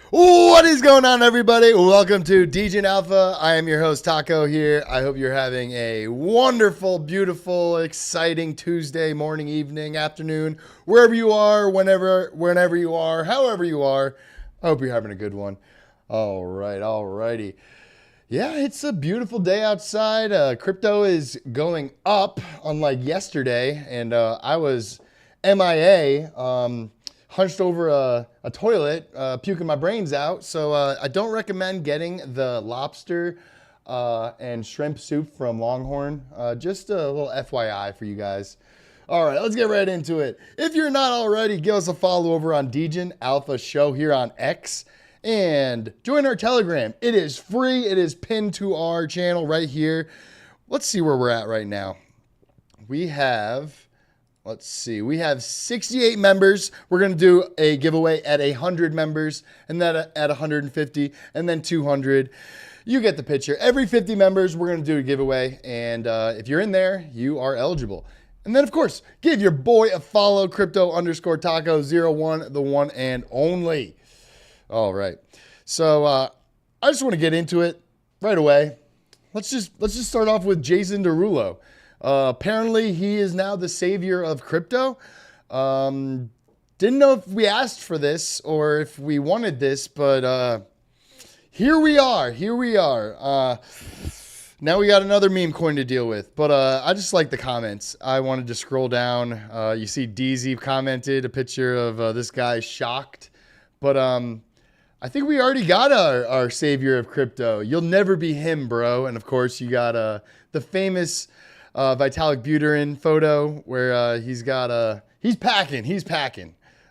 What is going on, everybody? Welcome to Degen Alpha. I am your host, Taco, here. I hope you're having a wonderful, beautiful, exciting Tuesday morning, evening, afternoon, wherever you are, whenever you are, however you are. I hope you're having a good one. All right, all righty. Yeah, it's a beautiful day outside. Crypto is going up, unlike yesterday, and I was MIA. Hunched over a toilet, puking my brains out. So I don't recommend getting the lobster and shrimp soup from Longhorn. Just a little FYI for you guys. All right, let's get right into it. If you're not already, give us a follow over on Degen Alpha Show here on X. And join our Telegram. It is free. It is pinned to our channel right here. Let's see where we're at right now. We have 68 members. We're going to do a giveaway at 100 members, and then at 150, and then 200. You get the picture. Every 50 members, we're going to do a giveaway, and if you're in there, you are eligible. And then, of course, give your boy a follow, crypto_taco01, the one and only. All right. So I just want to get into it right away. Let's just start off with Jason Derulo. Apparently, he is now the savior of crypto. Didn't know if we asked for this or if we wanted this, but here we are. Now we got another meme coin to deal with, but I just like the comments. I wanted to scroll down. You see DZ commented a picture of this guy shocked, but I think we already got our savior of crypto. You'll never be him, bro. And of course, you got the famous Vitalik Buterin photo where he's packing.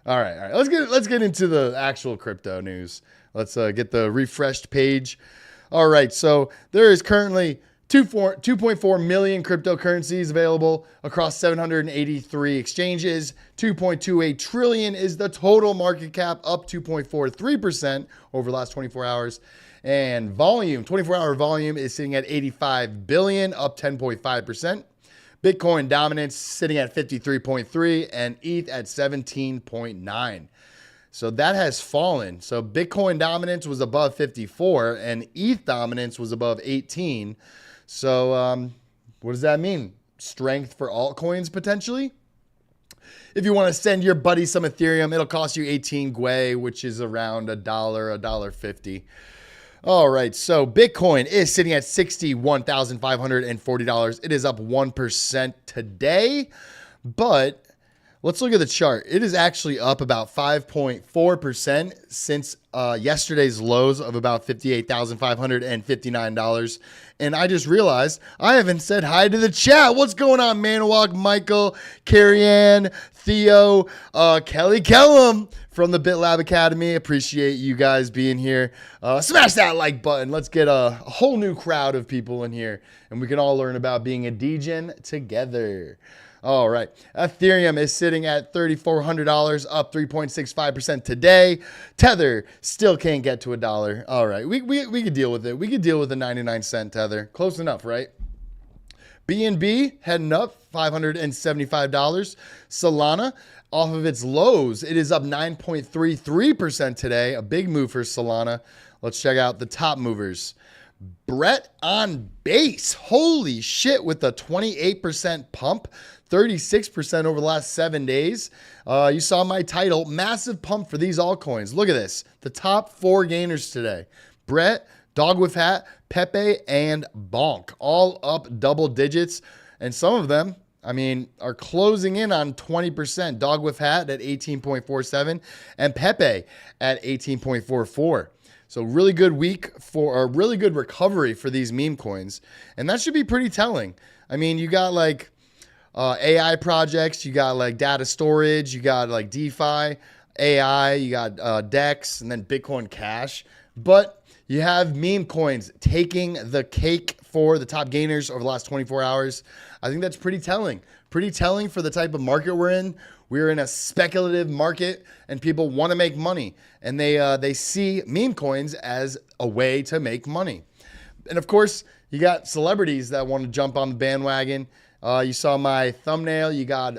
All right. Let's get into the actual crypto news. Let's get the refreshed page. All right. So there is currently 2.4 million cryptocurrencies available across 783 exchanges. 2.28 trillion is the total market cap, up 2.43% over the last 24 hours. And volume, 24-hour volume is sitting at 85 billion, up 10.5%. Bitcoin dominance sitting at 53.3 and ETH at 17.9. So that has fallen. So Bitcoin dominance was above 54 and ETH dominance was above 18. So what does that mean? Strength for altcoins potentially? If you want to send your buddy some Ethereum, it'll cost you 18 Gwei, which is around $1.50. All right, so Bitcoin is sitting at $61,540. It is up 1% today, but let's look at the chart. It is actually up about 5.4% since yesterday's lows of about $58,559. And I just realized I haven't said hi to the chat. What's going on, Manawalk, Michael, Carrie Ann, Theo, Kelly Kellum from the BitLab Academy. Appreciate you guys being here. Smash that like button. Let's get a whole new crowd of people in here, and we can all learn about being a degen together. All right. Ethereum is sitting at $3,400, up 3.65% today. Tether still can't get to $1. All right. We could deal with it. We could deal with a 99-cent Tether. Close enough, right? BNB heading up $575. Solana off of its lows, it is up 9.33% today. A big move for Solana. Let's check out the top movers. Brett on base. Holy shit, with a 28% pump, 36% over the last 7 days. You saw my title, massive pump for these altcoins. Look at this. The top 4 gainers today. Brett, Dog with Hat, Pepe, and Bonk. All up double digits. And some of them, I mean, are closing in on 20%. Dog with Hat at 18.47 and Pepe at 18.44. So really good week for a really good recovery for these meme coins. And that should be pretty telling. I mean, you got like AI projects, you got like data storage, you got like DeFi, AI, you got Dex, and then Bitcoin Cash. But you have meme coins taking the cake for the top gainers over the last 24 hours. I think that's pretty telling. Pretty telling for the type of market we're in. We're in a speculative market, and people want to make money, and they see meme coins as a way to make money. And of course, you got celebrities that want to jump on the bandwagon You saw my thumbnail. You got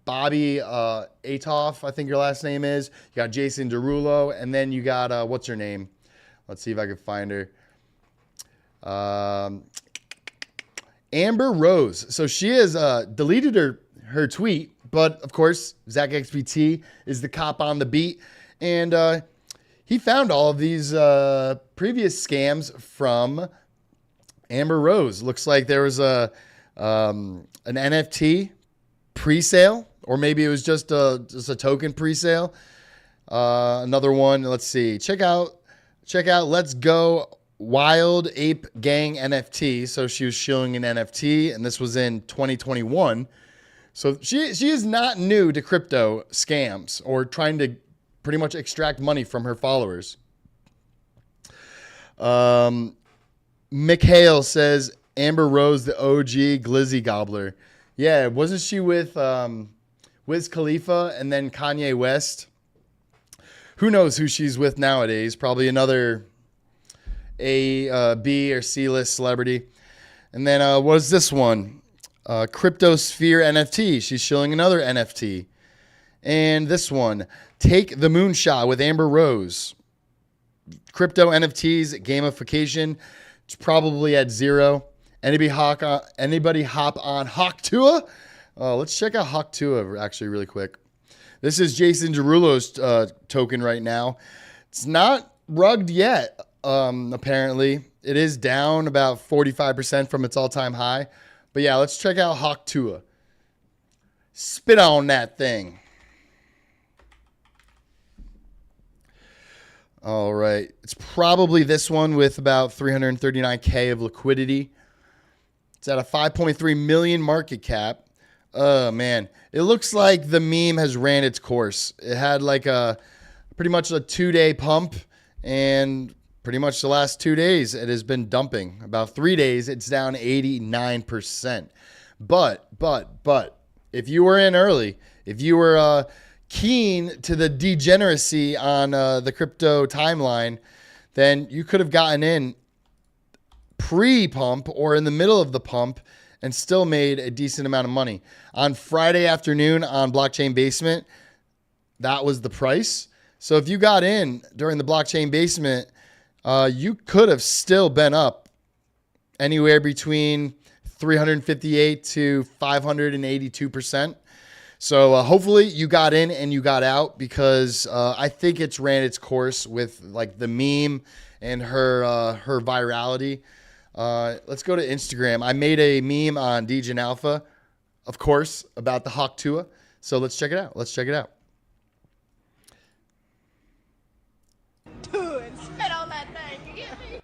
Bobby Atoff, I think your last name is. You got Jason Derulo, and then you got what's her name? Let's see if I can find her. Amber Rose. So she has deleted her tweet, but of course Zach XBT is the cop on the beat, and he found all of these previous scams from Amber Rose. Looks like there was an NFT pre-sale, or maybe it was just a token pre-sale. Another one. Let's see. Check out. Let's Go Wild Ape Gang NFT. So she was showing an NFT, and this was in 2021. So she is not new to crypto scams or trying to pretty much extract money from her followers. Mikhail says Amber Rose, the OG Glizzy Gobbler. Yeah, wasn't she with Wiz Khalifa and then Kanye West? Who knows who she's with nowadays? Probably another A, B, or C-list celebrity. And then what's this one? Cryptosphere NFT. She's showing another NFT. And this one, Take the Moonshot with Amber Rose. Crypto NFTs, gamification. It's probably at 0. Anybody hop on Hawk2a? Let's check out Hawk2a actually really quick. This is Jason Derulo's token right now. It's not rugged yet, apparently. It is down about 45% from its all-time high. But yeah, let's check out Hawk2a. Spit on that thing. All right. It's probably this one with about 339K of liquidity. It's at a 5.3 million market cap. Oh, man. It looks like the meme has ran its course. It had like pretty much a 2-day pump, and pretty much the last 2 days it has been dumping. About 3 days, it's down 89%. But, if you were in early, if you were keen to the degeneracy on the crypto timeline, then you could have gotten in pre-pump or in the middle of the pump and still made a decent amount of money. On Friday afternoon on Blockchain Basement, that was the price. So if you got in during the Blockchain Basement, you could have still been up anywhere between 358 to 582%. So hopefully you got in and you got out, because I think it's ran its course with like the meme and her virality. Let's go to Instagram. I made a meme on Degen Alpha, of course, about the Hawk2a. So let's check it out. And spit on that thing, you get me?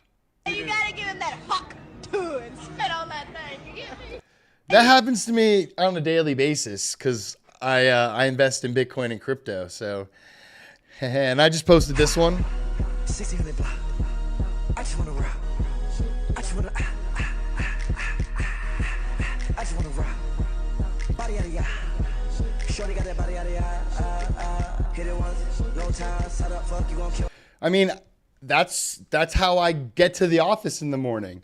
You gotta give him that Hawk and spit on that thing, you get me? That happens to me on a daily basis because I invest in Bitcoin and crypto. So, and I just posted this one. 1600 block. I just wanna rock. I just wanna rock. Body out of ya. Shorty got that body out of ya. Hit it once, no time, set up, fuck, you gon' kill. I mean, that's how I get to the office in the morning.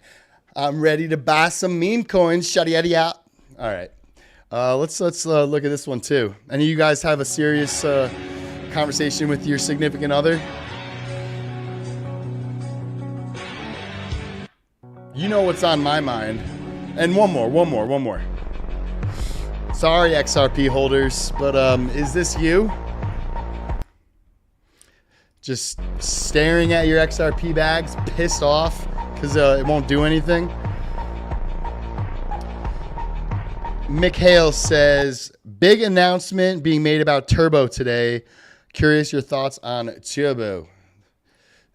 I'm ready to buy some meme coins. Shuddy yada yada. All right. Let's look at this one too. Any of you guys have a serious conversation with your significant other? You know what's on my mind. And one more. Sorry, XRP holders, but is this you? Just staring at your XRP bags, pissed off because it won't do anything. Mikhail says, big announcement being made about Turbo today. Curious your thoughts on Turbo.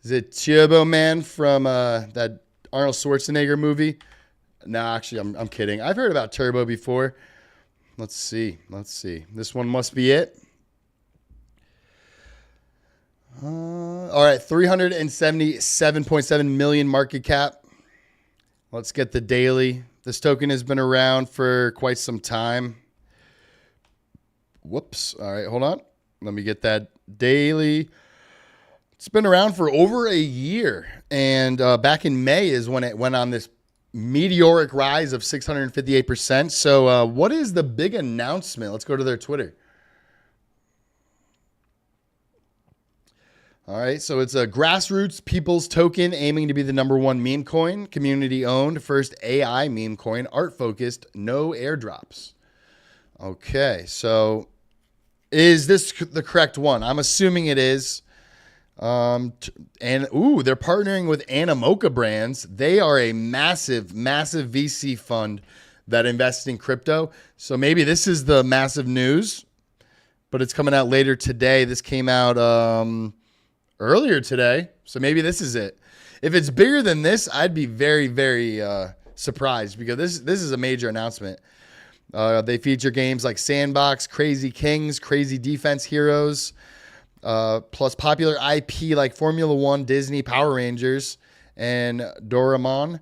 Is it Turbo Man from that Arnold Schwarzenegger movie? No, actually, I'm kidding. I've heard about Turbo before. Let's see. This one must be it. All right, 377.7 million market cap. Let's get the daily. This token has been around for quite some time. Whoops. All right, hold on. Let me get that daily. It's been around for over a year. And back in May is when it went on this meteoric rise of 658%. So what is the big announcement? Let's go to their Twitter. All right, so it's a grassroots people's token aiming to be the #1 meme coin, community owned, first AI meme coin, art focused, no airdrops. Okay, so is this the correct one? I'm assuming it is. And they're partnering with Animoca Brands. They are a massive, massive VC fund that invests in crypto. So maybe this is the massive news, but it's coming out later today. This came out earlier today, so maybe this is it. If it's bigger than this, I'd be very, very surprised, because this is a major announcement. They feature games like Sandbox, Crazy Kings, Crazy Defense Heroes, plus popular IP like Formula One, Disney, Power Rangers, and Doraemon.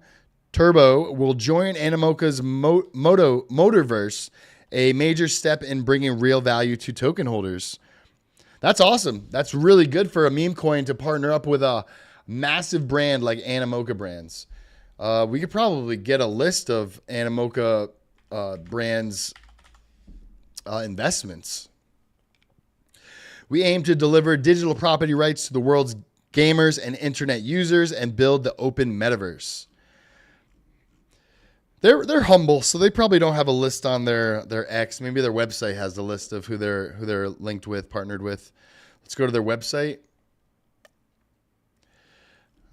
Turbo will join Animoca's Motorverse, a major step in bringing real value to token holders. That's awesome. That's really good for a meme coin to partner up with a massive brand like Animoca Brands. We could probably get a list of Animoca brands' investments. We aim to deliver digital property rights to the world's gamers and internet users and build the open metaverse. They're humble, so they probably don't have a list on their X. Maybe their website has the list of who they're linked with, partnered with. Let's go to their website.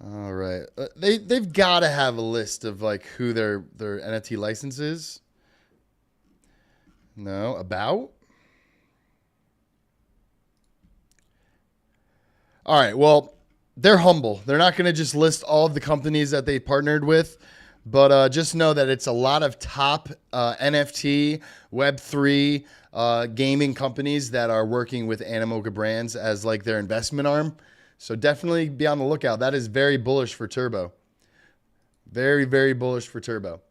All right, they've got to have a list of like who their NFT license is. No, about. All right, well, they're humble. They're not going to just list all of the companies that they partnered with. But just know that it's a lot of top NFT, Web3 gaming companies that are working with Animoca Brands as like their investment arm. So definitely be on the lookout. That is very bullish for Turbo. Very, very bullish for Turbo.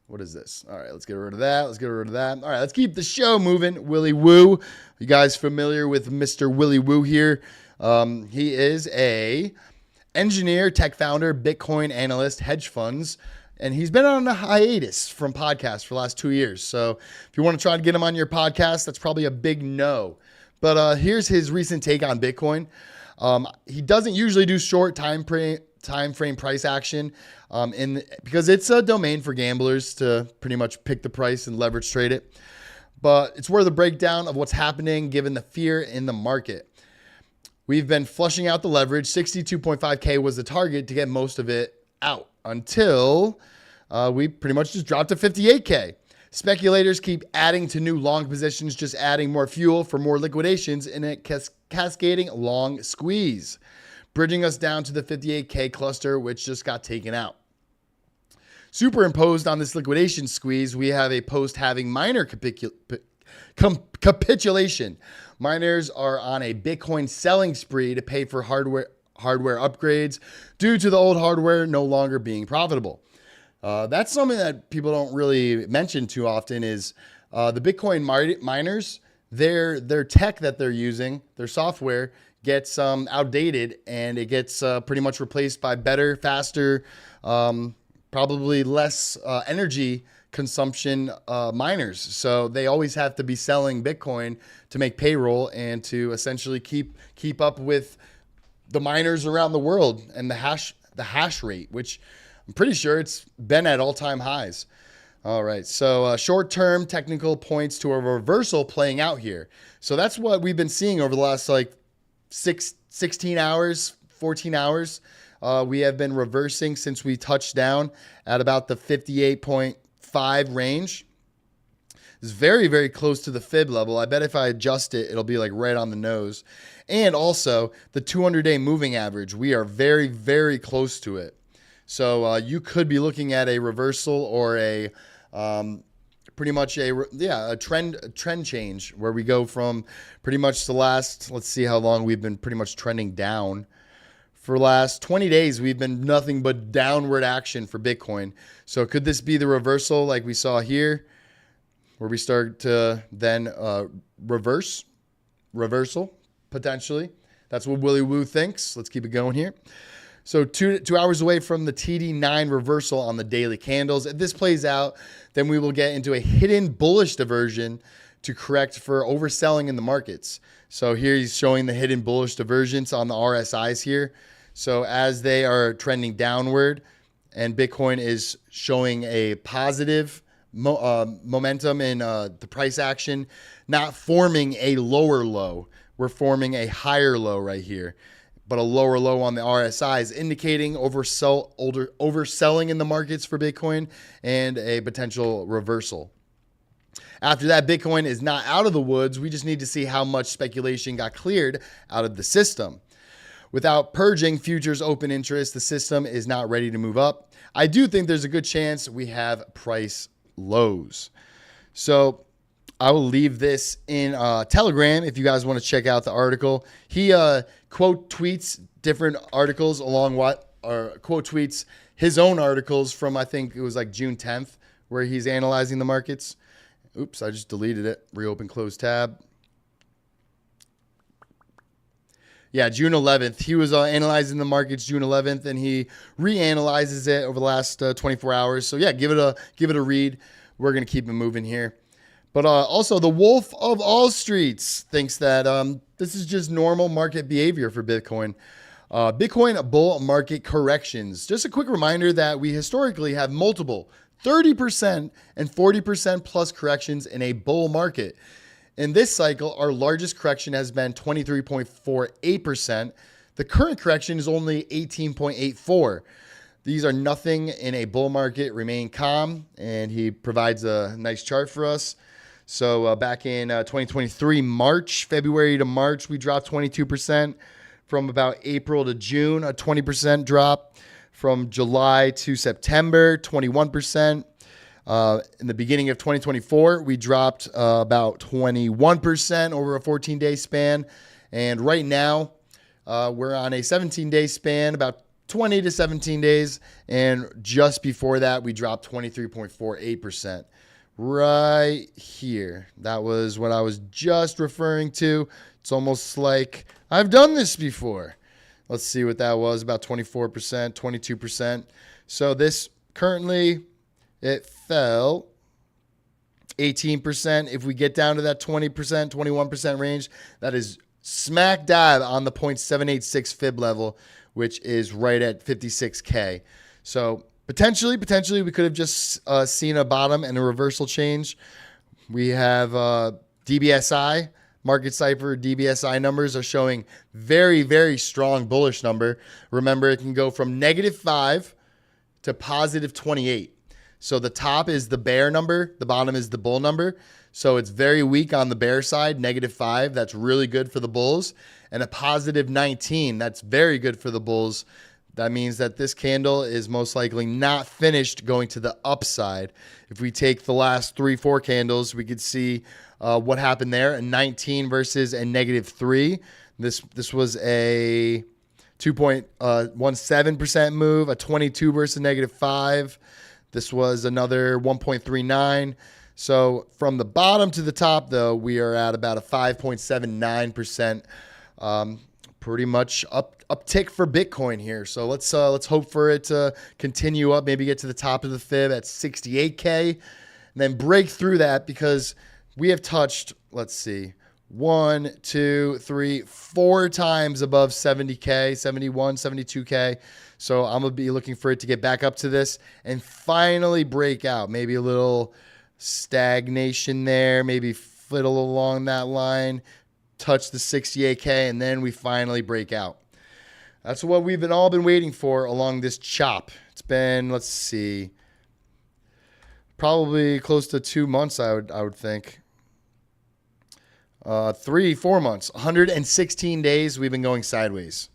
What is this? All right, let's get rid of that. Let's get rid of that. All right, let's keep the show moving. Willy Woo. You guys familiar with Mr. Willy Woo here? He is a engineer, tech founder, Bitcoin analyst, hedge funds. And he's been on a hiatus from podcasts for the last 2 years. So if you want to try to get him on your podcast, that's probably a big no. But here's his recent take on Bitcoin. He doesn't usually do short time frame price action because it's a domain for gamblers to pretty much pick the price and leverage trade it. But it's worth a breakdown of what's happening given the fear in the market. We've been flushing out the leverage. 62.5K was the target to get most of it out until we pretty much just dropped to 58K. Speculators keep adding to new long positions, just adding more fuel for more liquidations in a cascading long squeeze, bridging us down to the 58K cluster, which just got taken out. Superimposed on this liquidation squeeze, we have a post-halving miner capitulation. Miners are on a Bitcoin selling spree to pay for hardware upgrades due to the old hardware no longer being profitable. That's something that people don't really mention too often is the Bitcoin miners, their tech that they're using, their software gets outdated and it gets pretty much replaced by better, faster, probably less energy consumption miners. So they always have to be selling Bitcoin to make payroll and to essentially keep up with the miners around the world and the hash rate, which I'm pretty sure it's been at all-time highs. All right, so short-term technical points to a reversal playing out here. So that's what we've been seeing over the last 16 hours, 14 hours. We have been reversing since we touched down at about the 58.5 range. It's very, very close to the fib level. I bet if I adjust it, it'll be like right on the nose. And also the 200-day moving average. We are very, very close to it. So you could be looking at a reversal or a pretty much a trend change where we go from pretty much the last, let's see how long we've been pretty much trending down. For the last 20 days, we've been nothing but downward action for Bitcoin. So could this be the reversal like we saw here, where we start to then reversal potentially? That's what Willy Woo thinks. Let's keep it going here. So 2 hours away from the TD9 reversal on the daily candles. If this plays out, then we will get into a hidden bullish diversion to correct for overselling in the markets. So here he's showing the hidden bullish divergence on the RSIs here. So as they are trending downward and Bitcoin is showing a positive momentum in the price action, not forming a lower low. We're forming a higher low right here, but a lower low on the RSIs, indicating overselling in the markets for Bitcoin and a potential reversal. After that, Bitcoin is not out of the woods. We just need to see how much speculation got cleared out of the system. Without purging futures open interest, the system is not ready to move up. I do think there's a good chance we have price lows. So I will leave this in Telegram if you guys want to check out the article. He quote tweets different articles quote tweets his own articles from, I think it was like June 10th, where he's analyzing the markets. Oops, I just deleted it. Reopen, close tab. Yeah, June 11th. He was analyzing the markets June 11th, and he reanalyzes it over the last 24 hours. So yeah, give it a read. We're gonna keep it moving here. But also, the Wolf of All Streets thinks that this is just normal market behavior for Bitcoin. Bitcoin bull market corrections. Just a quick reminder that we historically have multiple 30% and 40% plus corrections in a bull market. In this cycle, our largest correction has been 23.48%. The current correction is only 18.84%. These are nothing in a bull market. Remain calm, and he provides a nice chart for us. So back in 2023, February to March, we dropped 22%. From about April to June, a 20% drop. From July to September, 21%. In the beginning of 2024, we dropped about 21% over a 14-day span. And right now, we're on a 17-day span, about 20 to 17 days. And just before that, we dropped 23.48%. Right here. That was what I was just referring to. It's almost like I've done this before. Let's see what that was, about 24%, 22%. So this currently, it fell 18%. If we get down to that 20%, 21% range, that is smack dab on the 0.786 fib level, which is right at 56K. So potentially, we could have just seen a bottom and a reversal change. We have DBSI. Market Cipher DBSI numbers are showing very, very strong bullish number. Remember, it can go from -5 to +28. So the top is the bear number, the bottom is the bull number. So it's very weak on the bear side, -5. That's really good for the bulls. And a +19, that's very good for the bulls. That means that this candle is most likely not finished going to the upside. If we take the last 3-4 candles, we could see what happened there. A 19 versus a -3. This was a 2.17% move, a 22 versus -5. This was another 1.39. So from the bottom to the top, though, we are at about a 5.79%. Pretty much uptick for Bitcoin here. So let's hope for it to continue up, maybe get to the top of the fib at 68K, and then break through that, because we have touched, let's see, 1, 2, 3, 4 times above 70K, 71, 72K. So I'm going to be looking for it to get back up to this and finally break out. Maybe a little stagnation there, maybe fiddle along that line, touch the 68K, and then we finally break out. That's what we've all been waiting for along this chop. It's been, let's see, probably close to 2 months, I would think. 3-4 months, 116 days we've been going sideways.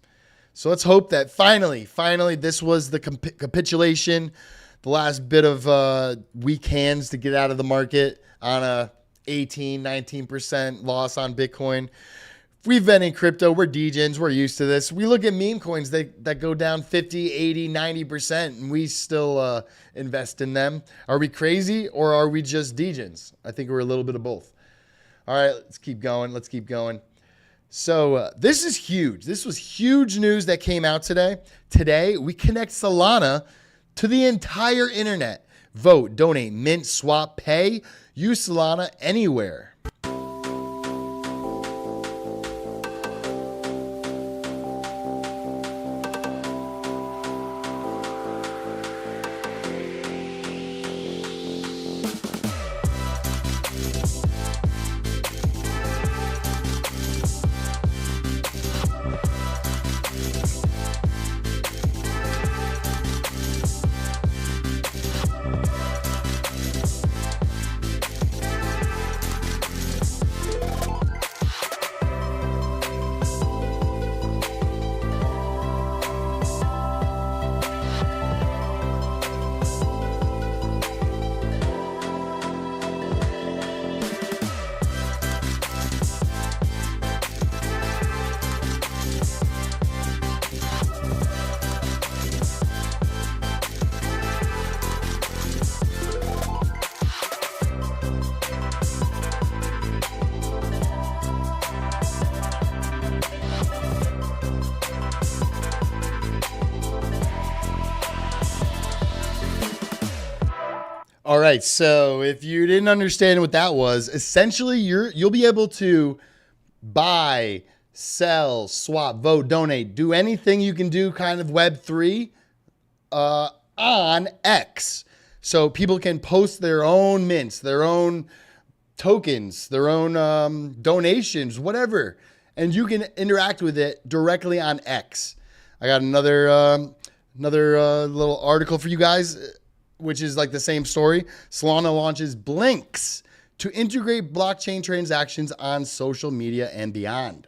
So let's hope that finally this was the capitulation, the last bit of weak hands to get out of the market on a 18, 19% loss on Bitcoin. We've been in crypto. We're degens. We're used to this. We look at meme coins that go down 50, 80, 90%, and we still invest in them. Are we crazy, or are we just degens? I think we're a little bit of both. All right, let's keep going. So this is huge. This was huge news that came out today. Today, we connect Solana to the entire internet. Vote, donate, mint, swap, pay. Use Solana anywhere. All right, so if you didn't understand what that was, essentially you'll be able to buy, sell, swap, vote, donate, do anything you can do kind of Web3 on X. So people can post their own mints, their own tokens, their own donations, whatever, and you can interact with it directly on X. I got another little article for you guys, which is like the same story. Solana launches Blinks to integrate blockchain transactions on social media and beyond.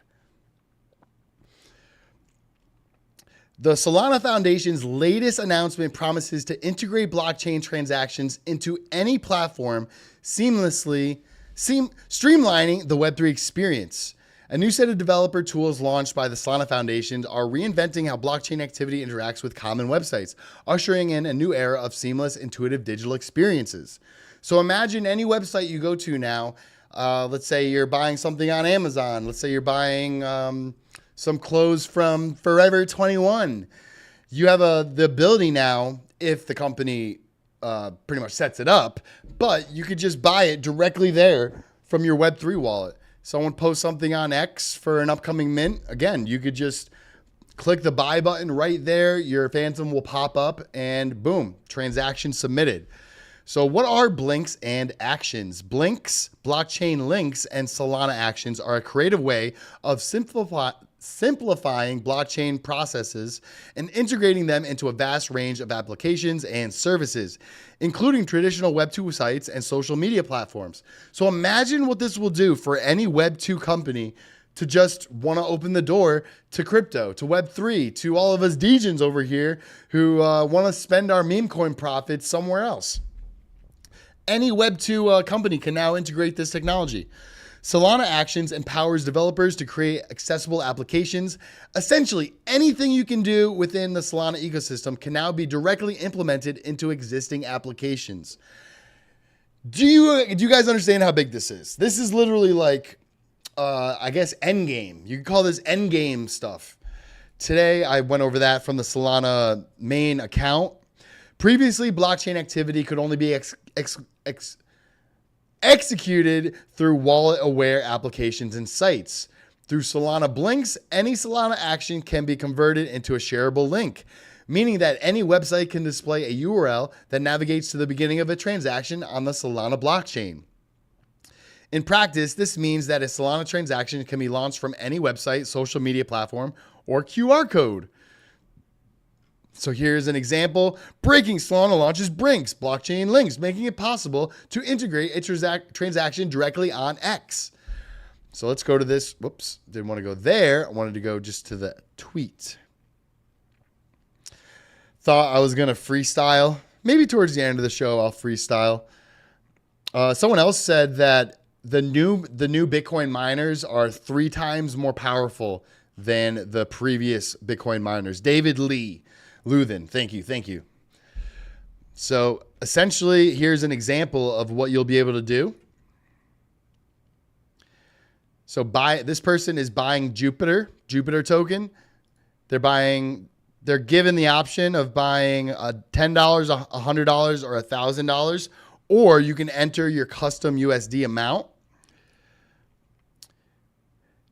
The Solana Foundation's latest announcement promises to integrate blockchain transactions into any platform seamlessly, streamlining the Web3 experience. A new set of developer tools launched by the Solana Foundation are reinventing how blockchain activity interacts with common websites, ushering in a new era of seamless, intuitive digital experiences. So imagine any website you go to now. Let's say you're buying something on Amazon. Let's say you're buying some clothes from Forever 21. You have the ability now, if the company pretty much sets it up, but you could just buy it directly there from your Web3 wallet. Someone posts something on X for an upcoming mint. Again, you could just click the buy button right there. Your Fantom will pop up and boom, transaction submitted. So what are Blinks and Actions? Blinks, blockchain links, and Solana Actions are a creative way of simplifying blockchain processes and integrating them into a vast range of applications and services, including traditional Web2 sites and social media platforms. So imagine what this will do for any Web2 company to just want to open the door to crypto, to Web3, to all of us Degens over here who want to spend our Memecoin profits somewhere else. Any Web2 company can now integrate this technology. Solana Actions empowers developers to create accessible applications. Essentially, anything you can do within the Solana ecosystem can now be directly implemented into existing applications. Do you guys understand how big this is? This is literally like, I guess, endgame. You can call this endgame stuff. Today, I went over that from the Solana main account. Previously, blockchain activity could only be executed through wallet-aware applications and sites. Through Solana Blinks, any Solana action can be converted into a shareable link, meaning that any website can display a URL that navigates to the beginning of a transaction on the Solana blockchain. In practice, this means that a Solana transaction can be launched from any website, social media platform, or QR code. So here's an example. Breaking, Solana launches Blinks, blockchain links, making it possible to integrate a transaction directly on X. So let's go to this. Whoops, didn't want to go there. I wanted to go just to the tweet. Thought I was going to freestyle. Maybe towards the end of the show, I'll freestyle. Someone else said that the new Bitcoin miners are 3 times more powerful than the previous Bitcoin miners. David Luthen, thank you. So essentially, here's an example of what you'll be able to do. So this person is buying Jupiter token. They're given the option of buying $10, $100, or $1,000, or you can enter your custom USD amount.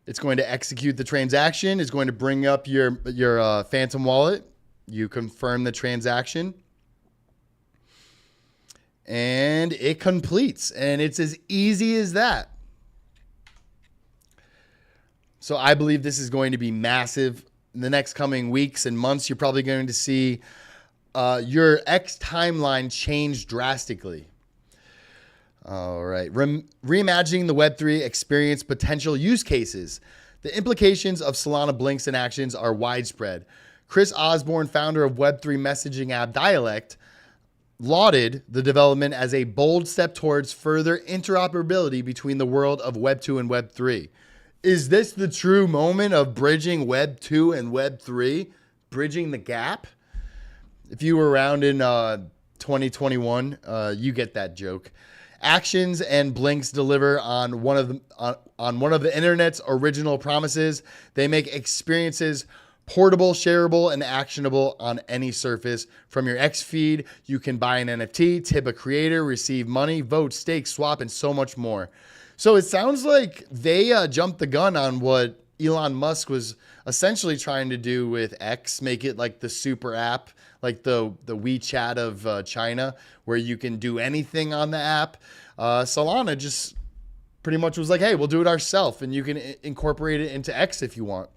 It's going to execute the transaction. It's going to bring up your Fantom wallet. You confirm the transaction, and it completes. And it's as easy as that. So I believe this is going to be massive. In the next coming weeks and months, you're probably going to see your X timeline change drastically. All right. Reimagining the Web3 experience potential use cases. The implications of Solana blinks and actions are widespread. Chris Osborne, founder of Web3 messaging app Dialect, lauded the development as a bold step towards further interoperability between the world of Web 2 and Web 3. Is this the true moment of bridging Web 2 and Web 3? Bridging the gap? If you were around in 2021, you get that joke. Actions and blinks deliver on one of the internet's original promises. They make experiences portable, shareable, and actionable on any surface. From your X feed, you can buy an NFT, tip a creator, receive money, vote, stake, swap, and so much more. So it sounds like they jumped the gun on what Elon Musk was essentially trying to do with X, make it like the super app, like the WeChat of China, where you can do anything on the app. Solana just pretty much was like, hey, we'll do it ourselves, and you can incorporate it into X if you want.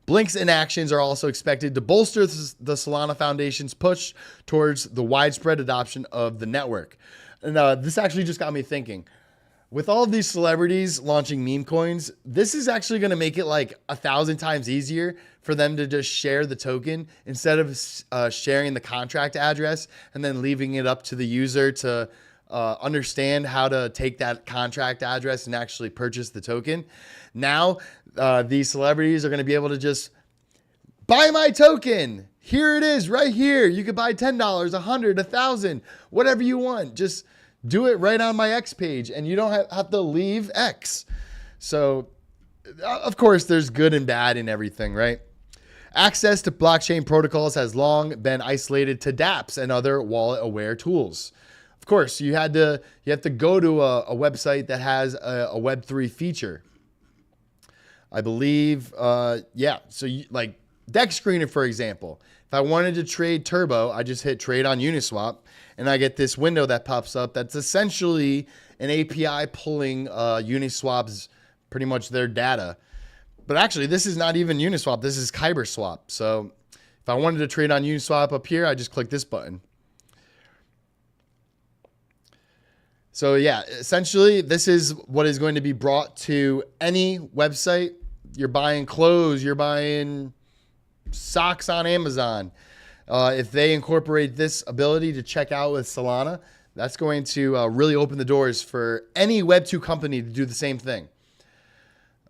Blinks and actions are also expected to bolster the Solana Foundation's push towards the widespread adoption of the network. And this actually just got me thinking. With all of these celebrities launching meme coins, this is actually going to make it like 1,000 times easier for them to just share the token instead of sharing the contract address and then leaving it up to the user to understand how to take that contract address and actually purchase the token. Now, these celebrities are going to be able to just buy my token. Here it is right here. You could buy $10, $100, $1,000, whatever you want. Just do it right on my X page, and you don't have to leave X. So, of course, there's good and bad in everything, right? Access to blockchain protocols has long been isolated to dApps and other wallet-aware tools. Of course, you have to go to a website that has a Web3 feature. I believe, yeah. So, like Dex Screener, for example. If I wanted to trade Turbo, I just hit trade on Uniswap, and I get this window that pops up that's essentially an API pulling Uniswap's pretty much their data. But actually, this is not even Uniswap. This is KyberSwap. So if I wanted to trade on Uniswap up here, I just click this button. So yeah, essentially, this is what is going to be brought to any website. You're buying clothes, you're buying socks on Amazon. If they incorporate this ability to check out with Solana, that's going to really open the doors for any Web2 company to do the same thing.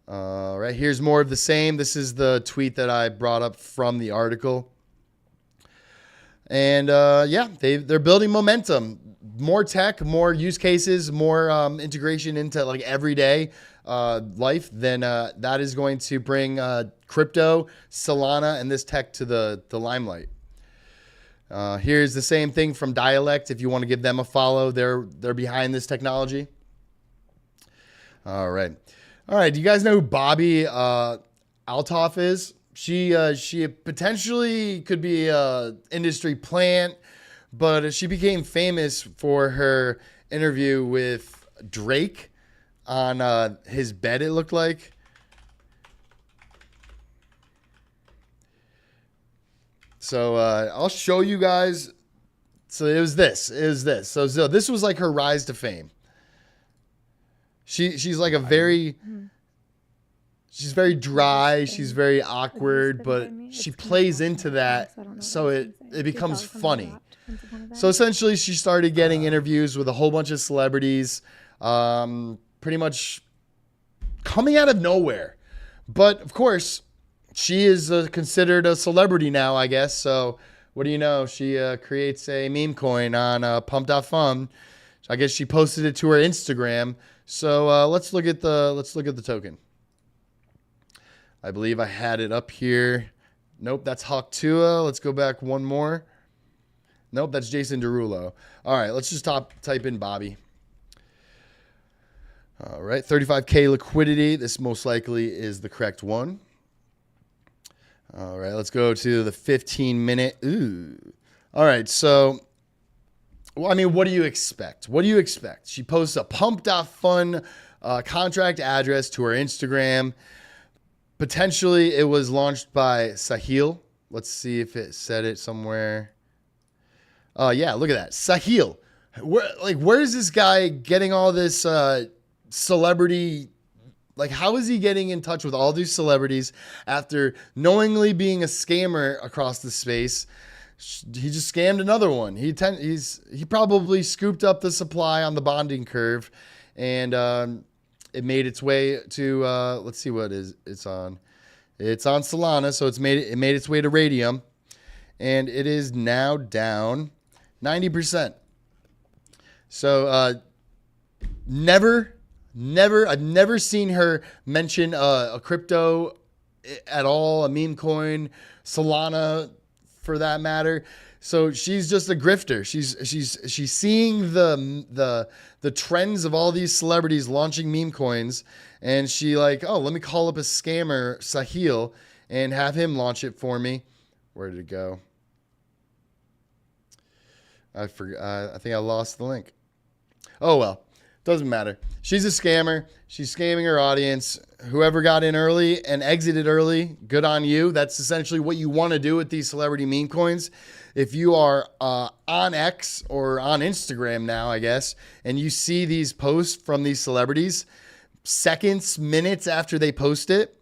Right, here's more of the same. This is the tweet that I brought up from the article. And yeah, they're building momentum. More tech, more use cases, more integration into like everyday life. Then that is going to bring crypto, Solana, and this tech to the limelight. Here's the same thing from Dialect. If you want to give them a follow, they're behind this technology. All right. Do you guys know who Bobby Altoff is? She potentially could be a industry plant, but she became famous for her interview with Drake on his bed, it looked like. So I'll show you guys. So it was this. So this was like her rise to fame. She's like she's very dry. She's very awkward, but she plays into that, so it becomes funny. So essentially, she started getting interviews with a whole bunch of celebrities, pretty much coming out of nowhere. But of course, she is considered a celebrity now, I guess. So what do you know? She creates a meme coin on Pump.fun. I guess she posted it to her Instagram. So let's look at the token. I believe I had it up here. Nope, that's Hawk Tua. Let's go back one more. Nope, that's Jason Derulo. All right, let's just type in Bobby. All right, 35K liquidity. This most likely is the correct one. All right, let's go to the 15-minute. Ooh. All right, so, well, I mean, what do you expect? What do you expect? She posts a pump.fun contract address to her Instagram. Potentially, it was launched by Sahil. Let's see if it said it somewhere. Yeah, look at that. Sahil. Where is this guy getting all this celebrity? Like, how is he getting in touch with all these celebrities after knowingly being a scammer across the space? He just scammed another one. He probably scooped up the supply on the bonding curve, and it made its way to let's see what it's on. It's on Solana, so it made its way to Radium, and it is now down 90%. So I've never seen her mention a crypto at all, a meme coin, Solana for that matter. So she's just a grifter. She's seeing the trends of all these celebrities launching meme coins, and she like, oh, let me call up a scammer, Sahil, and have him launch it for me. Where did it go? I forgot. I think I lost the link. Oh well, doesn't matter. She's a scammer. She's scamming her audience. Whoever got in early and exited early, good on you. That's essentially what you want to do with these celebrity meme coins. If you are on X or on Instagram now, I guess, and you see these posts from these celebrities, seconds, minutes after they post it,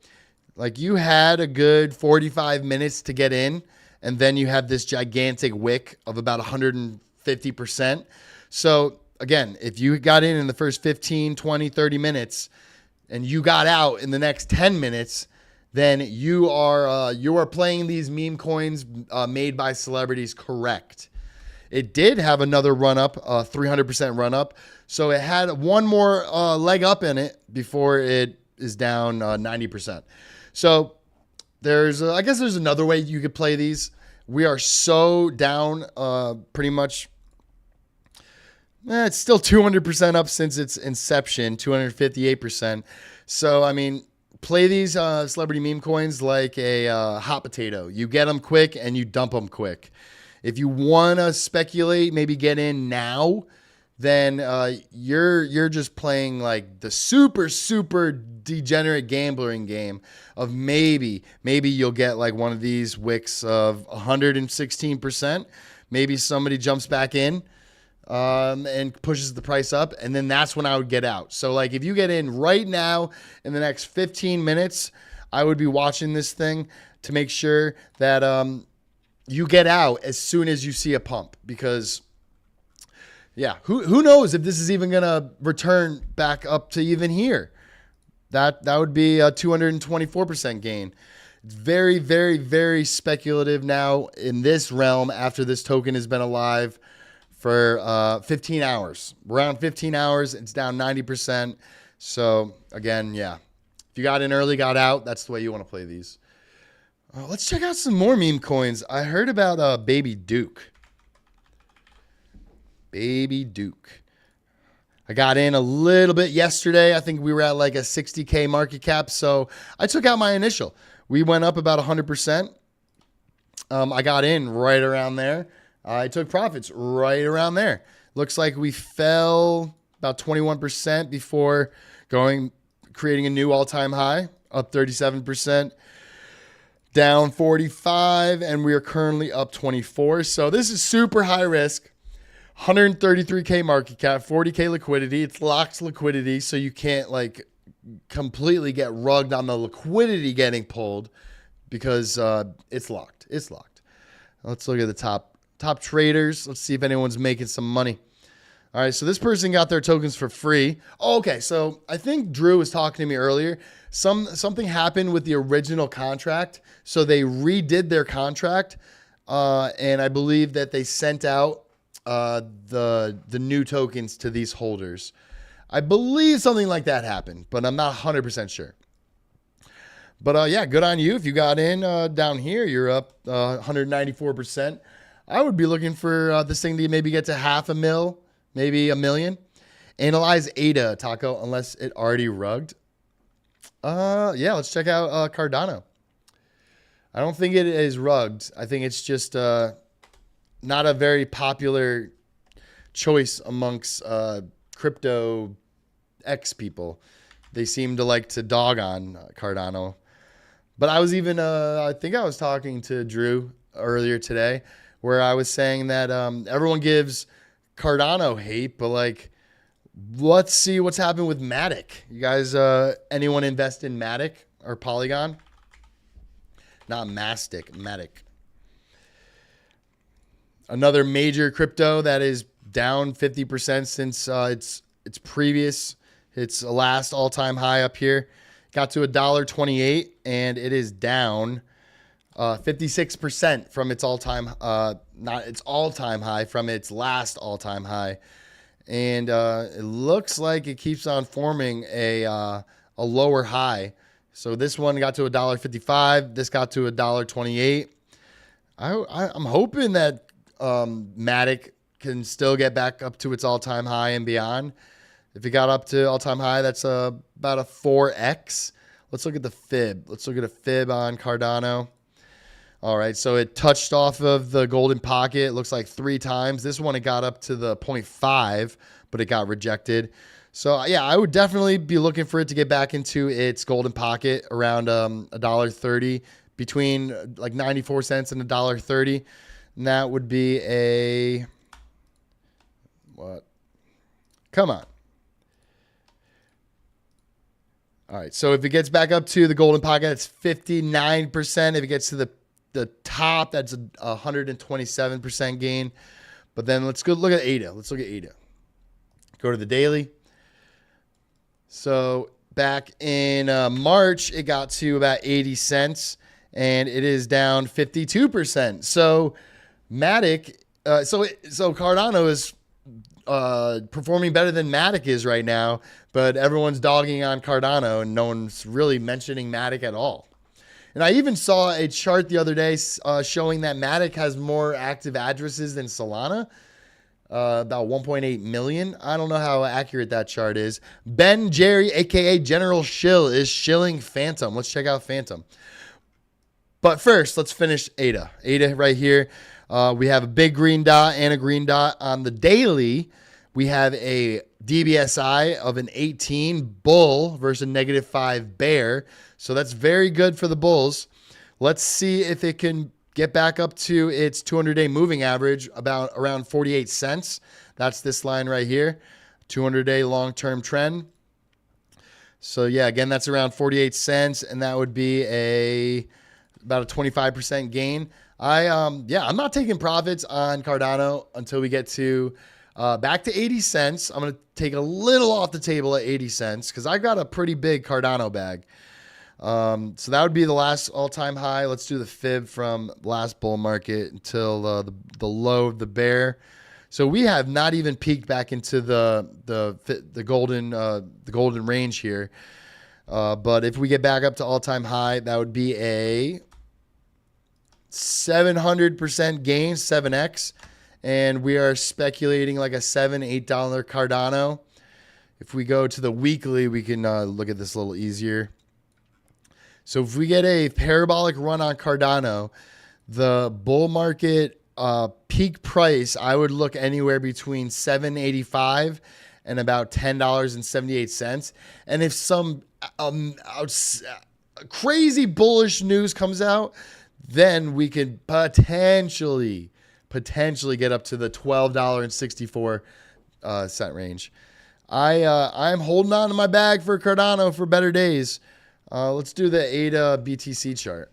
like you had a good 45 minutes to get in, and then you have this gigantic wick of about 150%. So again, if you got in the first 15, 20, 30 minutes and you got out in the next 10 minutes, then you are playing these meme coins made by celebrities correct. It did have another run up, 300% run up. So it had one more leg up in it before it is down 90%. So I guess there's another way you could play these. We are so down pretty much. It's still 200% up since its inception, 258%. So, I mean, play these celebrity meme coins like a hot potato. You get them quick and you dump them quick. If you want to speculate, maybe get in now, then you're just playing like the super, super degenerate gambling game of maybe you'll get like one of these wicks of 116%. Maybe somebody jumps back in and pushes the price up, and then that's when I would get out. So like if you get in right now in the next 15 minutes, I would be watching this thing to make sure that you get out as soon as you see a pump, because yeah, who knows if this is even gonna return back up to even here. That would be a 224% gain. It's very, very, very speculative now in this realm after this token has been alive for 15 hours. Around 15 hours, it's down 90%. So, again, yeah. If you got in early, got out, that's the way you want to play these. Let's check out some more meme coins. I heard about Baby Duke. Baby Duke. I got in a little bit yesterday. I think we were at like a 60K market cap. So, I took out my initial. We went up about 100%. I got in right around there. I took profits right around there. Looks like we fell about 21% before creating a new all-time high, up 37%, down 45, and we are currently up 24. So this is super high risk. 133K market cap, 40K liquidity. It's locked liquidity, so you can't like completely get rugged on the liquidity getting pulled because it's locked. It's locked. Let's look at the top traders. Let's see if anyone's making some money. All right, so this person got their tokens for free. Oh, okay, so I think Drew was talking to me earlier. Something happened with the original contract, so they redid their contract, and I believe that they sent out the new tokens to these holders. I believe something like that happened, but I'm not 100% sure. But yeah, good on you. If you got in down here, you're up 194%. I would be looking for this thing to maybe get to $500,000, maybe $1 million. Analyze ADA, Taco, unless it already rugged. Yeah, let's check out Cardano. I don't think it is rugged. I think it's just not a very popular choice amongst crypto X people. They seem to like to dog on Cardano. But I was even, I think I was talking to Drew earlier today where I was saying that everyone gives Cardano hate, but like, let's see what's happened with Matic. You guys, anyone invest in Matic or Polygon? Not Mastic, Matic. Another major crypto that is down 50% since its last all-time high up here. Got to $1.28, and it is down 56% from its all-time, not its all-time high, from its last all-time high. And it looks like it keeps on forming a lower high. So this one got to $1.55. This got to $1.28. I'm hoping that Matic can still get back up to its all-time high and beyond. If it got up to all-time high, that's about a 4x. Let's look at the fib. Let's look at a fib on Cardano. All right, so it touched off of the golden pocket. It looks like 3 times. This one, it got up to the 0.5, but it got rejected. So, yeah, I would definitely be looking for it to get back into its golden pocket around $1.30, between like 94 cents and $1.30. And that would be a, what? Come on. All right, so if it gets back up to the golden pocket, it's 59%. If it gets to the top, that's a 127% gain. But then let's go look at ADA. Let's look at ADA. Go to the daily. So back in March, it got to about 80 cents, and it is down 52%. So Matic, so Cardano is performing better than Matic is right now, but everyone's dogging on Cardano, and no one's really mentioning Matic at all. And I even saw a chart the other day showing that Matic has more active addresses than Solana, about 1.8 million. I don't know how accurate that chart is. Ben Jerry, a.k.a. General Shill, is shilling Fantom. Let's check out Fantom. But first, let's finish ADA. ADA right here. We have a big green dot and a green dot on the daily. We have a DBSI of an 18 bull versus a -5 bear. So that's very good for the bulls. Let's see if it can get back up to its 200-day moving average, about around 48 cents. That's this line right here, 200-day long-term trend. So yeah, again, that's around 48 cents, and that would be about a 25% gain. I'm not taking profits on Cardano until we get to back to 80 cents. I'm going to take a little off the table at 80 cents because I've got a pretty big Cardano bag. So that would be the last all-time high. Let's do the fib from last bull market until the low of the bear. So we have not even peaked back into the golden range here. But if we get back up to all-time high, that would be a 700% gain, 7x. And we are speculating like a $7, $8 Cardano. If we go to the weekly, we can look at this a little easier. So if we get a parabolic run on Cardano, the bull market peak price, I would look anywhere between $7.85 and about $10.78. And if some crazy bullish news comes out, then we could potentially get up to the $12.64 range. I'm holding on to my bag for Cardano for better days. Let's do the ADA BTC chart.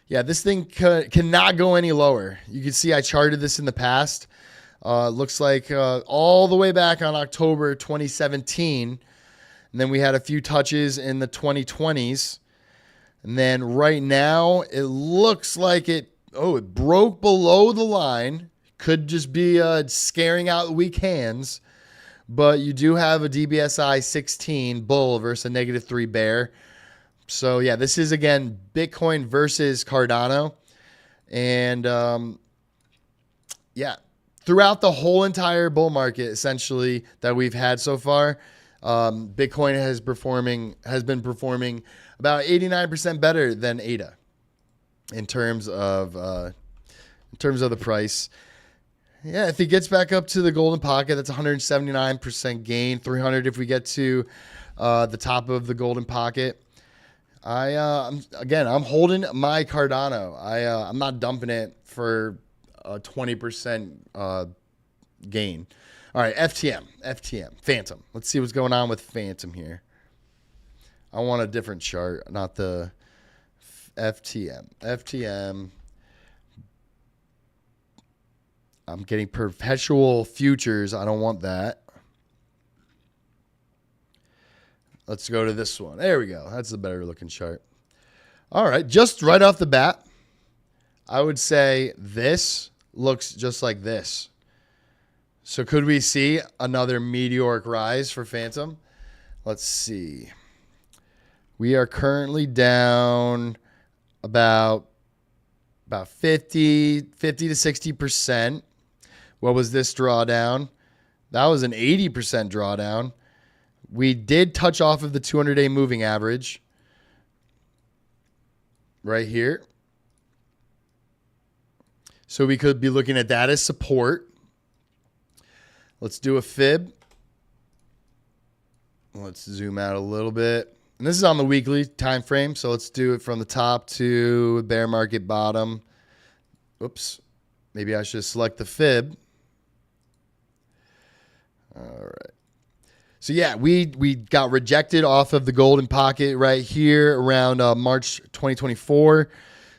Yeah, this thing cannot go any lower. You can see I charted this in the past. Looks like all the way back on October 2017. And then we had a few touches in the 2020s. And then right now, it looks like it broke below the line. could just be scaring out weak hands. But you do have a DBSI 16 bull versus a -3 bear. So, yeah, this is, again, Bitcoin versus Cardano. And, yeah, throughout the whole entire bull market, essentially, that we've had so far, Bitcoin has been performing about 89% better than ADA in terms of the price. Yeah, if it gets back up to the golden pocket, that's 179% gain, 300 if we get to the top of the golden pocket. I'm holding my Cardano. I'm not dumping it for a 20% gain. All right, FTM, Fantom. Let's see what's going on with Fantom here. I want a different chart, not the FTM. I'm getting perpetual futures. I don't want that. Let's go to this one. There we go. That's a better looking chart. All right. Just right off the bat, I would say this looks just like this. So could we see another meteoric rise for Fantom? Let's see. We are currently down about 50 to 60%. What was this drawdown? That was an 80% drawdown. We did touch off of the 200-day moving average right here. So we could be looking at that as support. Let's do a fib. Let's zoom out a little bit. And this is on the weekly time frame, so let's do it from the top to bear market bottom. Oops. Maybe I should select the fib. All right. So, yeah, we got rejected off of the golden pocket right here around March 2024.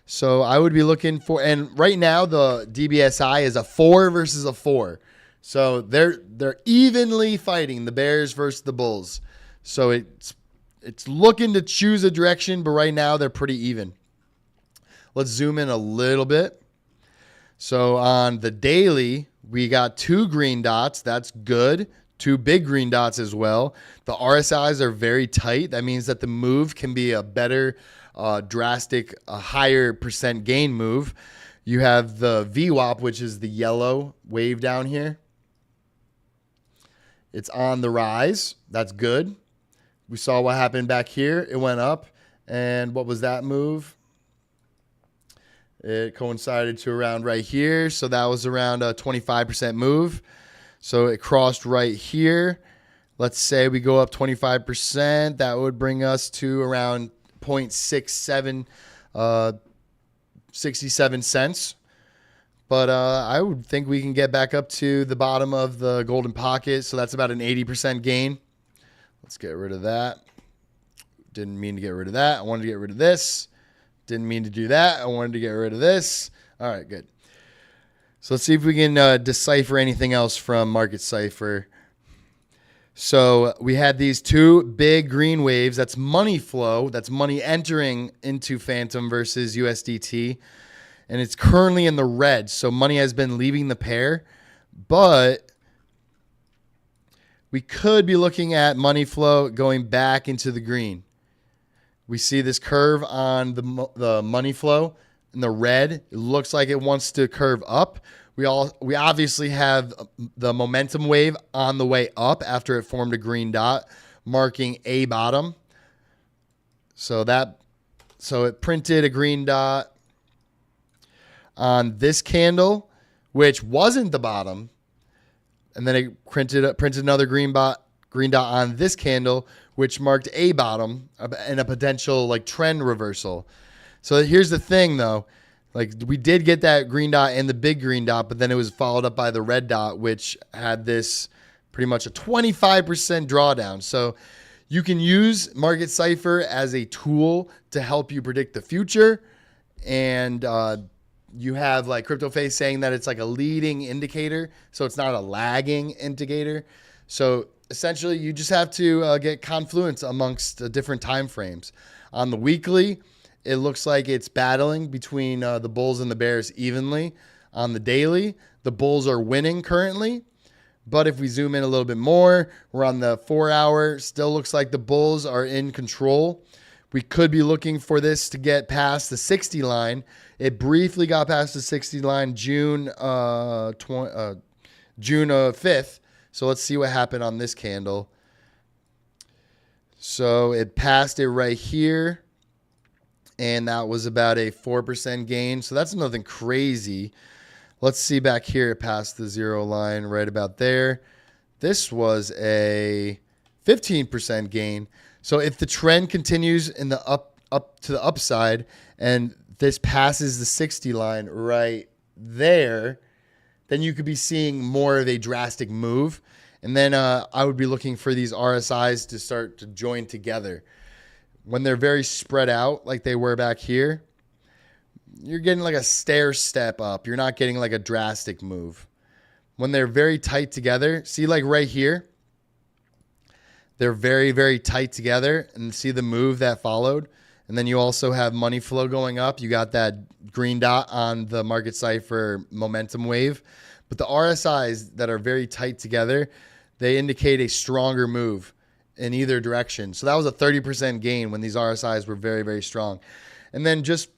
So I would be looking for, and right now the DBSI is a 4 versus a 4. So they're evenly fighting, the bears versus the bulls. So it's looking to choose a direction, but right now they're pretty even. Let's zoom in a little bit. So on the daily, we got 2 green dots. That's good. 2 big green dots as well. The RSIs are very tight. That means that the move can be a better, drastic, a higher percent gain move. You have the VWAP, which is the yellow wave down here. It's on the rise. That's good. We saw what happened back here. It went up. And what was that move? It coincided to around right here. So that was around a 25% move. So it crossed right here. Let's say we go up 25%. That would bring us to around 0.67, 67 cents. But I would think we can get back up to the bottom of the golden pocket. So that's about an 80% gain. Let's get rid of that. Didn't mean to get rid of that. I wanted to get rid of this. Didn't mean to do that. I wanted to get rid of this. All right, good. So let's see if we can decipher anything else from Market Cipher. So we had these 2 big green waves. That's money flow. That's money entering into Fantom versus USDT. And it's currently in the red. So money has been leaving the pair. But we could be looking at money flow going back into the green. We see this curve on the money flow in the red. It looks like it wants to curve up. We obviously have the momentum wave on the way up after it formed a green dot, marking a bottom. So it printed a green dot on this candle, which wasn't the bottom, and then it printed another green dot on this candle, which marked a bottom and a potential like trend reversal. So here's the thing, though. Like, we did get that green dot and the big green dot, but then it was followed up by the red dot, which had this pretty much a 25% drawdown. So you can use Market Cipher as a tool to help you predict the future. And you have like CryptoFace saying that it's like a leading indicator. So it's not a lagging indicator. So essentially, you just have to get confluence amongst different time frames. On the weekly, it looks like it's battling between the bulls and the bears evenly. on the daily. The bulls are winning currently. But if we zoom in a little bit more, we're on the 4 hour. Still looks like the bulls are in control. We could be looking for this to get past the 60 line. It briefly got past the 60 line June 5th. So let's see what happened on this candle. So it passed it right here. And that was about a 4% gain. So that's nothing crazy. Let's see back here. It passed the 0 line right about there. This was a 15% gain. So if the trend continues in the up to the upside and this passes the 60 line right there, then you could be seeing more of a drastic move. And then I would be looking for these RSIs to start to join together. When they're very spread out like they were back here, you're getting like a stair step up. You're not getting like a drastic move. When they're very tight together, see like right here, they're very, very tight together, and see the move that followed. And then you also have money flow going up. You got that green dot on the market site for momentum wave. But the RSIs that are very tight together, they indicate a stronger move in either direction. So that was a 30% gain when these RSIs were very, very strong. And then just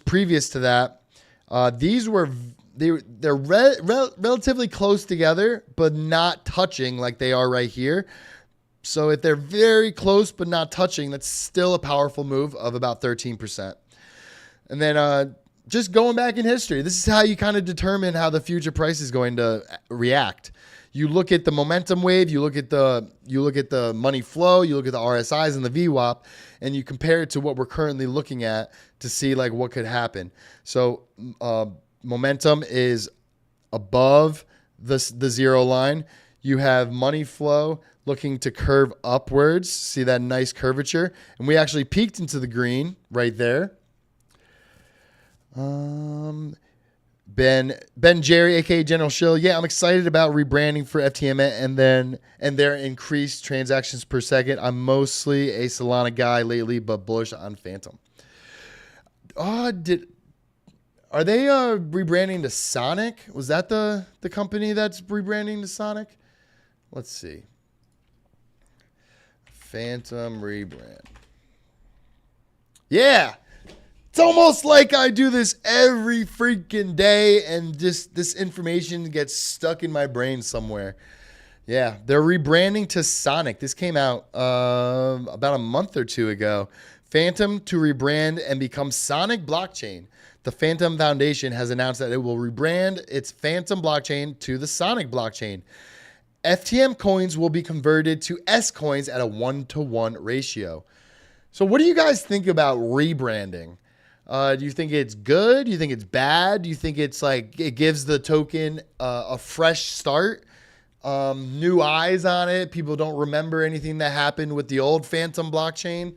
previous to that, they're relatively close together, but not touching like they are right here. So if they're very close but not touching, that's still a powerful move of about 13%. And then just going back in history, this is how you kind of determine how the future price is going to react. You look at the momentum wave, you look at the money flow, you look at the RSIs and the VWAP, and you compare it to what we're currently looking at to see like what could happen. So momentum is above the 0 line. You have money flow looking to curve upwards. See that nice curvature? And we actually peaked into the green right there. Ben Jerry, aka General Shill. Yeah, I'm excited about rebranding for FTM and their increased transactions per second. I'm mostly a Solana guy lately, but bullish on Fantom. Are they rebranding to Sonic? Was that the company that's rebranding to Sonic? Let's see. Fantom rebrand. Yeah. It's almost like I do this every freaking day and just this information gets stuck in my brain somewhere. Yeah, they're rebranding to Sonic. This came out about a month or two ago. Fantom to rebrand and become Sonic blockchain. The Fantom Foundation has announced that it will rebrand its Fantom blockchain to the Sonic blockchain. FTM coins will be converted to S coins at a 1-to-1 ratio. So what do you guys think about rebranding? Do you think it's good? Do you think it's bad? Do you think it's like it gives the token a fresh start? New eyes on it? People don't remember anything that happened with the old Fantom blockchain?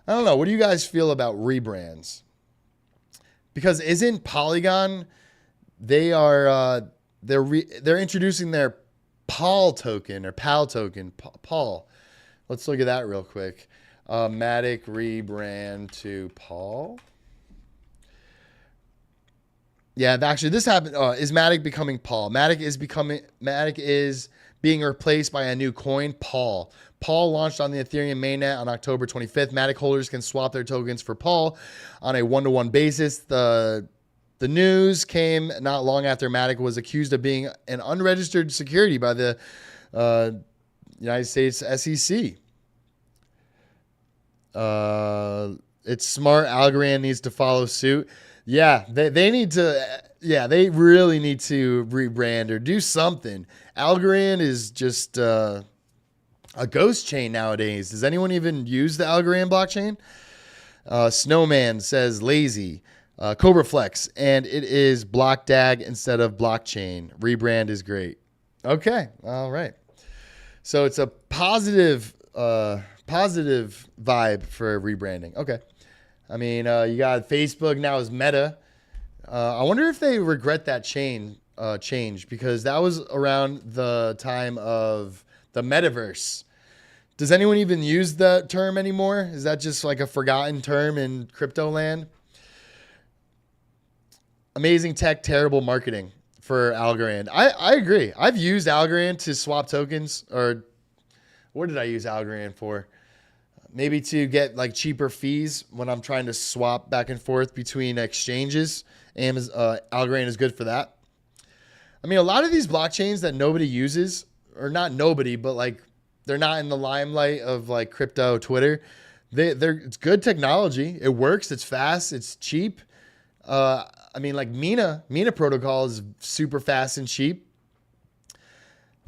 I don't know. What do you guys feel about rebrands? Because isn't Polygon, they're introducing their PAL token or PAL token, PAL. Let's look at that real quick. Matic rebrand to PAL. Yeah, actually, this happened. Is Matic becoming Paul? Matic is being replaced by a new coin, Paul. Paul launched on the Ethereum mainnet on October 25th. Matic holders can swap their tokens for Paul on a 1-to-1 basis. The news came not long after Matic was accused of being an unregistered security by the United States SEC. It's smart. Algorand needs to follow suit. Yeah, they need to. Yeah, they really need to rebrand or do something. Algorand is just a ghost chain nowadays. Does anyone even use the Algorand blockchain? Snowman says lazy. Cobra Flex, and it is BlockDAG instead of blockchain. Rebrand is great. Okay, all right. So it's a positive vibe for rebranding. Okay. I mean, you got Facebook now is Meta. I wonder if they regret that change because that was around the time of the metaverse. Does anyone even use that term anymore? Is that just like a forgotten term in crypto land? amazing tech, terrible marketing for Algorand. I agree. I've used Algorand to swap tokens, or what did I use Algorand for? Maybe to get like cheaper fees when I'm trying to swap back and forth between exchanges. Algorand is good for that. I mean, a lot of these blockchains that nobody uses, or not nobody, but like they're not in the limelight of like crypto Twitter. It's good technology. It works. It's fast. It's cheap. I mean, like Mina protocol is super fast and cheap.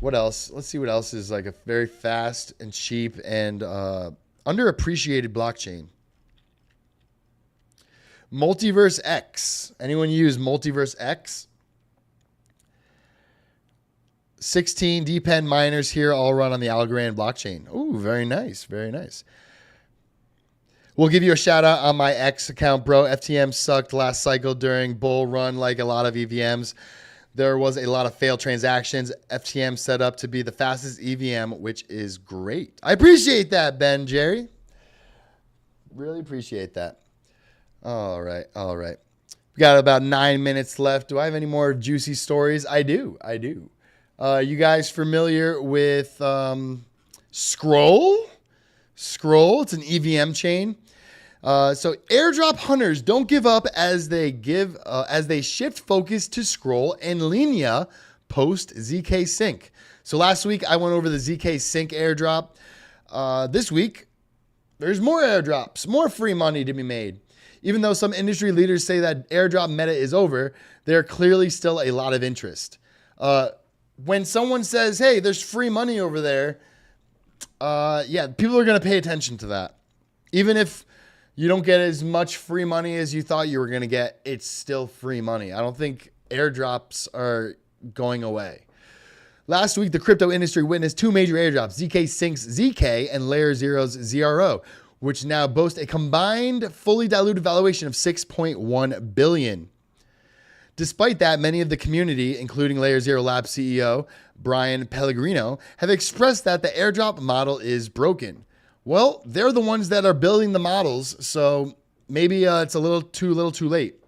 What else? Let's see what else is like a very fast and cheap and underappreciated blockchain. Multiverse X. Anyone use Multiverse X? 16 depend miners here all run on the Algorand blockchain. Ooh, very nice. Very nice. We'll give you a shout out on my X account, bro. FTM sucked last cycle during bull run like a lot of EVMs. There was a lot of failed transactions. FTM set up to be the fastest EVM, which is great. I appreciate that, Ben Jerry. Really appreciate that. All right. We got about 9 minutes left. Do I have any more juicy stories? I do. You guys familiar with Scroll? Scroll, it's an EVM chain. So airdrop hunters don't give up as they shift focus to Scroll and Linea post ZK Sync. So last week I went over the ZK Sync airdrop. This week there's more airdrops, more free money to be made. Even though some industry leaders say that airdrop meta is over, there are clearly still a lot of interest. When someone says, "Hey, there's free money over there," yeah, people are going to pay attention to that. Even if you don't get as much free money as you thought you were going to get, it's still free money. I don't think airdrops are going away. Last week, the crypto industry witnessed two major airdrops, ZK Sync's ZK and Layer Zero's ZRO, which now boast a combined fully diluted valuation of $6.1 billion. Despite that, many of the community, including Layer Zero Labs CEO Brian Pellegrino, have expressed that the airdrop model is broken. Well, they're the ones that are building the models, so maybe it's a little too late.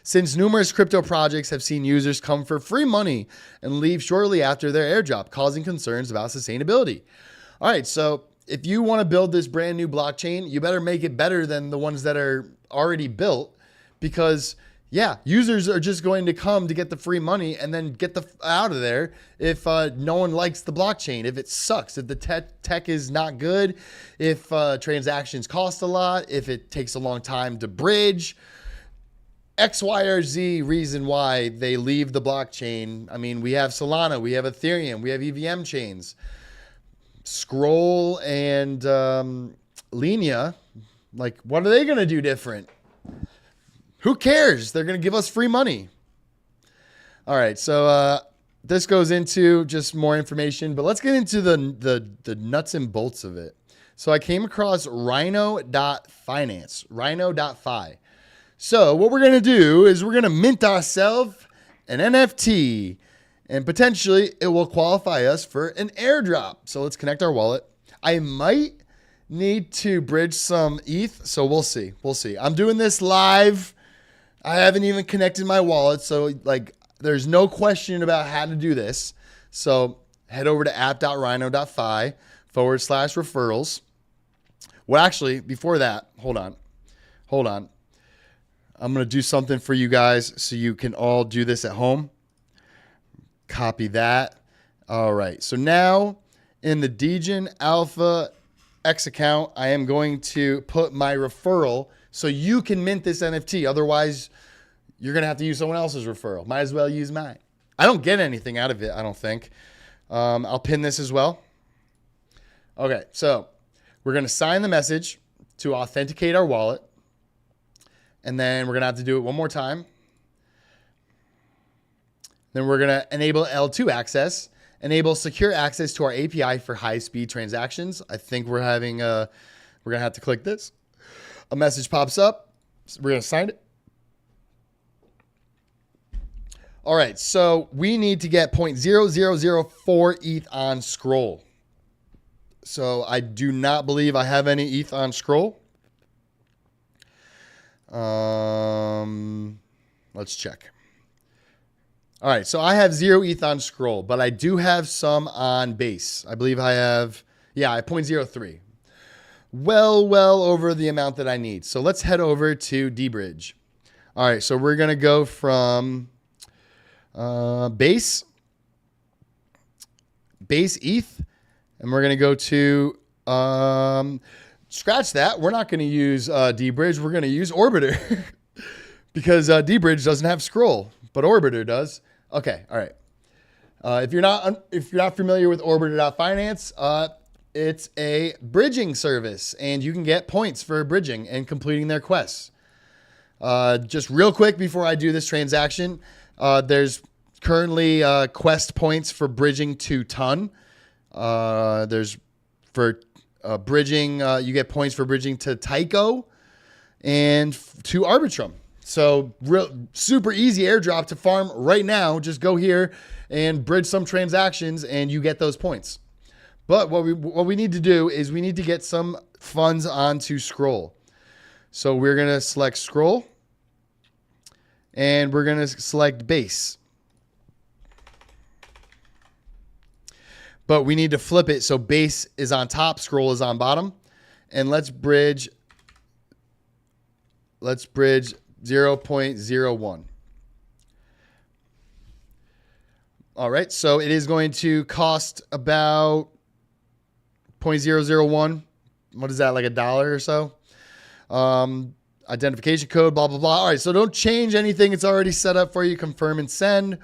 Since numerous crypto projects have seen users come for free money and leave shortly after their airdrop, causing concerns about sustainability. All right, so if you want to build this brand new blockchain, you better make it better than the ones that are already built, because yeah, users are just going to come to get the free money and then get out of there if no one likes the blockchain, if it sucks, if the tech is not good, if transactions cost a lot, if it takes a long time to bridge. X, Y, or Z reason why they leave the blockchain. I mean, we have Solana, we have Ethereum, we have EVM chains. Scroll and Linea, like, what are they going to do different? Who cares? They're going to give us free money. All right, so this goes into just more information, but let's get into the nuts and bolts of it. So I came across rhino.finance, rhino.fi. So what we're going to do is we're going to mint ourselves an NFT, and potentially it will qualify us for an airdrop. So let's connect our wallet. I might need to bridge some ETH, so we'll see. I'm doing this live. I haven't even connected my wallet, so like there's no question about how to do this. So head over to app.rhino.fi/referrals. Well, actually, before that, hold on. I'm going to do something for you guys so you can all do this at home. Copy that. All right. So now in the Degen Alpha X account, I am going to put my referral so you can mint this NFT. Otherwise, you're going to have to use someone else's referral. Might as well use mine. I don't get anything out of it, I don't think. I'll pin this as well. Okay, so we're going to sign the message to authenticate our wallet. And then we're going to have to do it one more time. Then we're going to enable L2 access, enable secure access to our API for high-speed transactions. I think we're going to have to click this. A message pops up. We're going to sign it. All right, so we need to get 0.0004 ETH on Scroll. So I do not believe I have any ETH on Scroll. Let's check. All right, so I have 0 ETH on Scroll, but I do have some on Base. I believe I have, I have 0.03. Well over the amount that I need. So let's head over to dBridge. All right, so we're going to go from Base ETH, and we're going to go to, scratch that. We're not going to use dBridge. We're going to use Orbiter because dBridge doesn't have Scroll, but Orbiter does. Okay, all right. If you're not familiar with Orbiter.finance, it's a bridging service, and you can get points for bridging and completing their quests. Just real quick before I do this transaction, there's currently quest points for bridging to Ton. There's for bridging, you get points for bridging to Tycho and to Arbitrum. So super easy airdrop to farm right now. Just go here and bridge some transactions and you get those points. But what we need to do is we need to get some funds onto Scroll. So we're going to select Scroll and we're going to select Base. But we need to flip it so Base is on top, Scroll is on bottom. And let's bridge 0.01. All right, so it is going to cost about 0.001. What is that, like $1 or so? Identification code, blah, blah, blah. All right, so don't change anything. It's already set up for you. Confirm and send.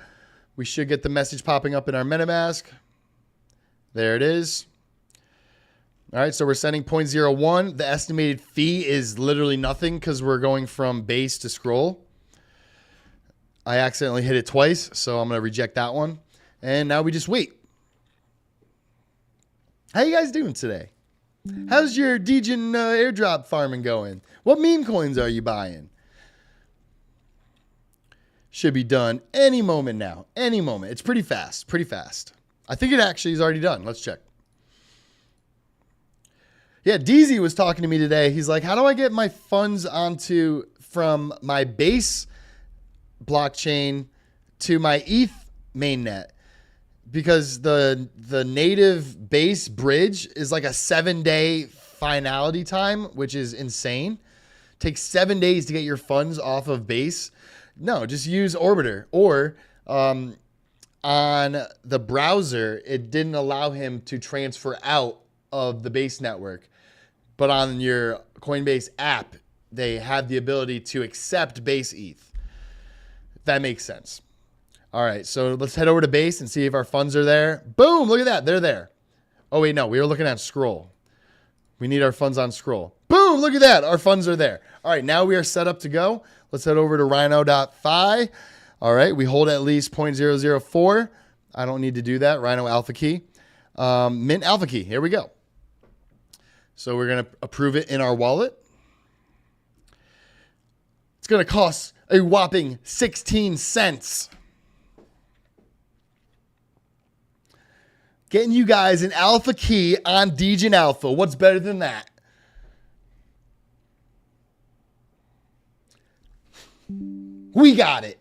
We should get the message popping up in our MetaMask. There it is. All right, so we're sending 0.01. The estimated fee is literally nothing because we're going from Base to Scroll. I accidentally hit it twice, so I'm going to reject that one. And now we just wait. How you guys doing today? How's your Degen airdrop farming going? What meme coins are you buying? Should be done any moment now. Any moment. It's pretty fast. Pretty fast. I think it actually is already done. Let's check. Yeah, DZ was talking to me today. He's like, how do I get my funds onto from my Base blockchain to my ETH mainnet? Because the native Base bridge is like a 7-day finality time, which is insane. Takes 7 days to get your funds off of Base. No, just use Orbiter. Or on the browser, it didn't allow him to transfer out of the Base network. But on your Coinbase app, they have the ability to accept Base ETH. If that makes sense. All right, so let's head over to Base and see if our funds are there. Boom, look at that. They're there. Oh, wait, no, we were looking at Scroll. We need our funds on Scroll. Boom, look at that. Our funds are there. All right, now we are set up to go. Let's head over to rhino.fi. All right, we hold at least 0.004. I don't need to do that. Rhino Alpha Key. Mint Alpha Key. Here we go. So we're going to approve it in our wallet. It's going to cost a whopping 16 cents. Getting you guys an alpha key on Degen Alpha. What's better than that? We got it.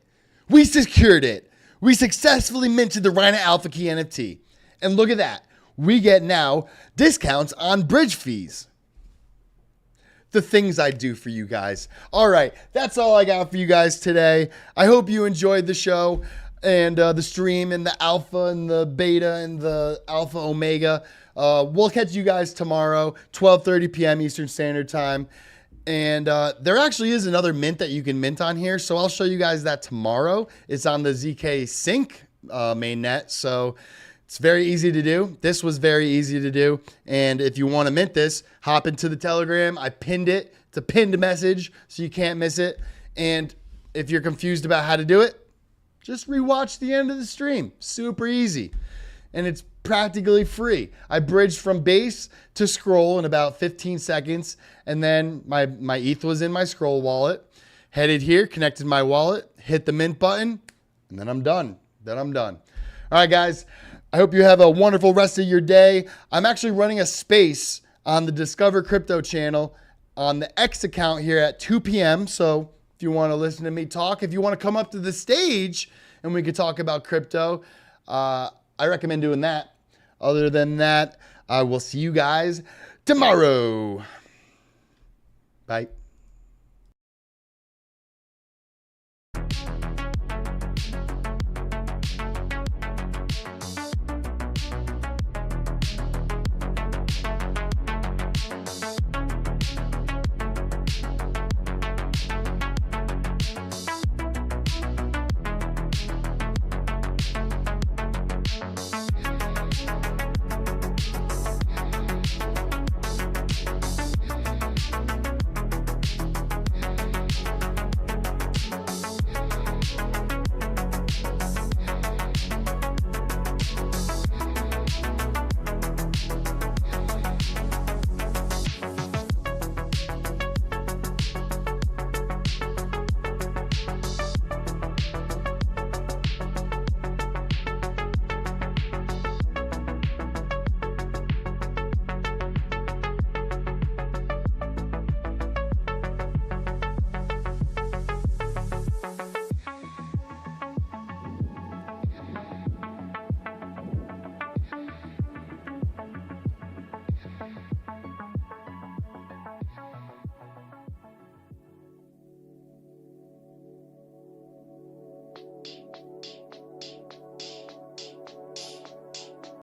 We secured it. We successfully minted the Rhino Alpha Key NFT. And look at that. We get now discounts on bridge fees. The things I do for you guys. All right, that's all I got for you guys today. I hope you enjoyed the show and the stream and the alpha and the beta and the alpha omega. We'll catch you guys tomorrow, 12:30 p.m. Eastern Standard Time. And there actually is another mint that you can mint on here. So I'll show you guys that tomorrow. It's on the ZK Sync mainnet. So it's very easy to do. This was very easy to do. And if you want to mint this, hop into the Telegram. I pinned it. It's a pinned message, so you can't miss it. And if you're confused about how to do it, just rewatch the end of the stream. Super easy. And it's practically free. I bridged from Base to Scroll in about 15 seconds. And then my ETH was in my Scroll wallet. Headed here, connected my wallet, hit the mint button, and then I'm done. All right, guys. I hope you have a wonderful rest of your day. I'm actually running a space on the Discover Crypto channel on the X account here at 2 p.m. So If you want to listen to me talk, if you want to come up to the stage and we could talk about crypto, I recommend doing that. Other than that, I will see you guys tomorrow. Bye.